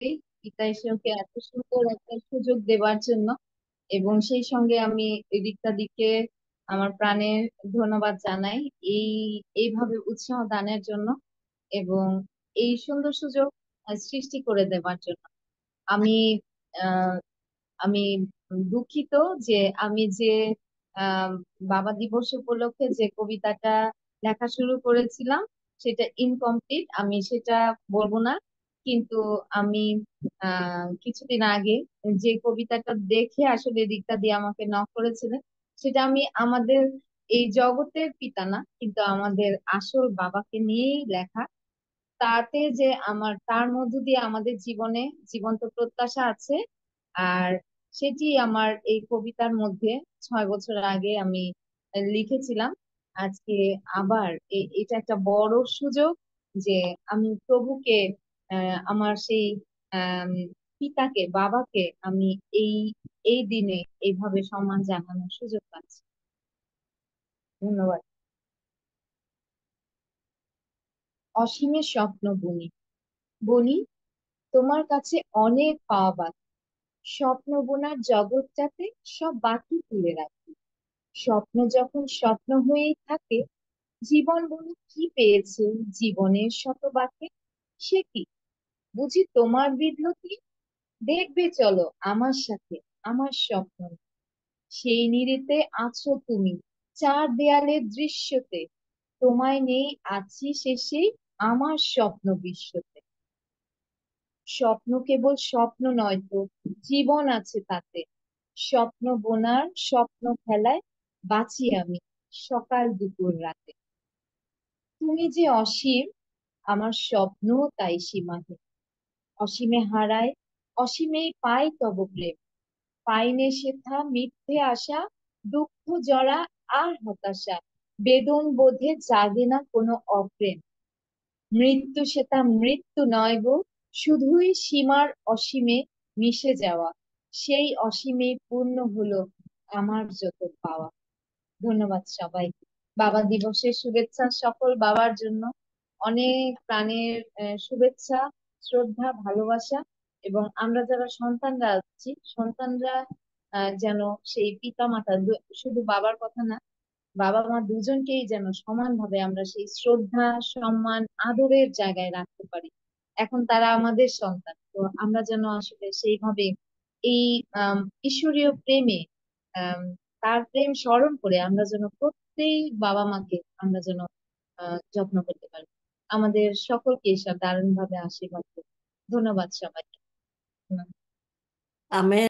পিতা এসে ওকে এত সুন্দর একটা সুযোগ দেওয়ার জন্য। এবং সেই সঙ্গে আমি রিক্তাদিকে আমার প্রাণের ধন্যবাদ জানাই এই এইভাবে উৎসাহ দানের জন্য এবং এই সুন্দর সুযোগ সৃষ্টি করে দেওয়ার জন্য। আমি আহ আমি দুঃখিত যে আমি যে আহ বাবা দিবস উপলক্ষে যে কবিতাটা লেখা শুরু করেছিলাম সেটা ইনকমপ্লিট, আমি সেটা বলবো না। কিন্তু আমি কিছুদিন আগে যে কবিতাটা দেখে আসলে দিকটা দিয়ে আমাকে নক করেছিলেন, সেটা আমি আমাদের এই জগতের পিতা না, কিন্তু আমাদের আসল বাবাকে নিয়েই লেখা। তাতে যে আমার তার মধ্য দিয়ে আমাদের জীবনে জীবন্ত প্রত্যাশা আছে। আর সেটি আমার এই কবিতার মধ্যে 6 বছর আগে আমি লিখেছিলাম। আজকে আবার এটা একটা বড় সুযোগ যে আমি প্রভুকে আমার সেই আহ পিতাকে বাবাকে আমি এই এই দিনে এইভাবে সম্মান জানানোর সুযোগ পাচ্ছি। ধন্যবাদ। অসীমের স্বপ্ন বুনি, বনি তোমার কাছে অনেক পাওয়া বাকি। স্বপ্ন বোনার জগৎটাতে সব বাকি তুলে রাখি। স্বপ্ন যখন স্বপ্ন হয়েই থাকে, জীবন বলে কি পেয়েছে জীবনের শত বাকি। সে কি বুঝি তোমার বিদ্যুতি? দেখবে চলো আমার সাথে আমার স্বপ্ন। সেই নিরিতে আছো তুমি চার দেয়ালের দৃশ্যতে, তোমায় নেই আছি শেষে আমার স্বপ্ন বিশ্বতে। স্বপ্ন কেবল স্বপ্ন নয় তো, জীবন আছে তাতে। স্বপ্ন বোনার স্বপ্ন খেলায় বাঁচি আমি সকাল দুপুর রাতে। তুমি যে অসীম, আমার স্বপ্ন তাই সীমাহীন। অসীমে হারায়, অসীমেই পাই তব প্রেম। পাইনে সেথা মিথ্যে আশা, দুঃখ জড়া আর হতাশা। বেদন বোধে জাগে না কোনো অপ্রেম। মৃত্যু সেটা মৃত্যু নয় গো, শুধুই সীমার অসীমে মিশে যাওয়া। সেই অসীমে পূর্ণ হলো আমার যত পাওয়া। ধন্যবাদ সবাইকে। বাবা দিবসের শুভেচ্ছা সকল বাবার জন্য। অনেক প্রাণের শুভেচ্ছা, শ্রদ্ধা, ভালোবাসা। এবং আমরা যারা সন্তানরা আছি, সন্তানরা যেন সেই পিতা মাতা শুধু বাবার কথা না, বাবা মা দুজনকেই যেন সমানভাবে আমরা সেই শ্রদ্ধা, সম্মান, আদরের জায়গায় রাখতে পারি। এখন তারা আমাদের সন্তান, তো আমরা যেন আসলে সেইভাবে এই ঈশ্বরীয় প্রেমে আম, তার প্রেম স্মরণ করে আমরা যেন প্রত্যেক বাবা মাকে আমরা যেন যত্ন করতে পারি। আমাদের সকলকে ঈশ্বর দারুণ ভাবে আশীর্বাদ করুন। ধন্যবাদ সবাইকে। আমি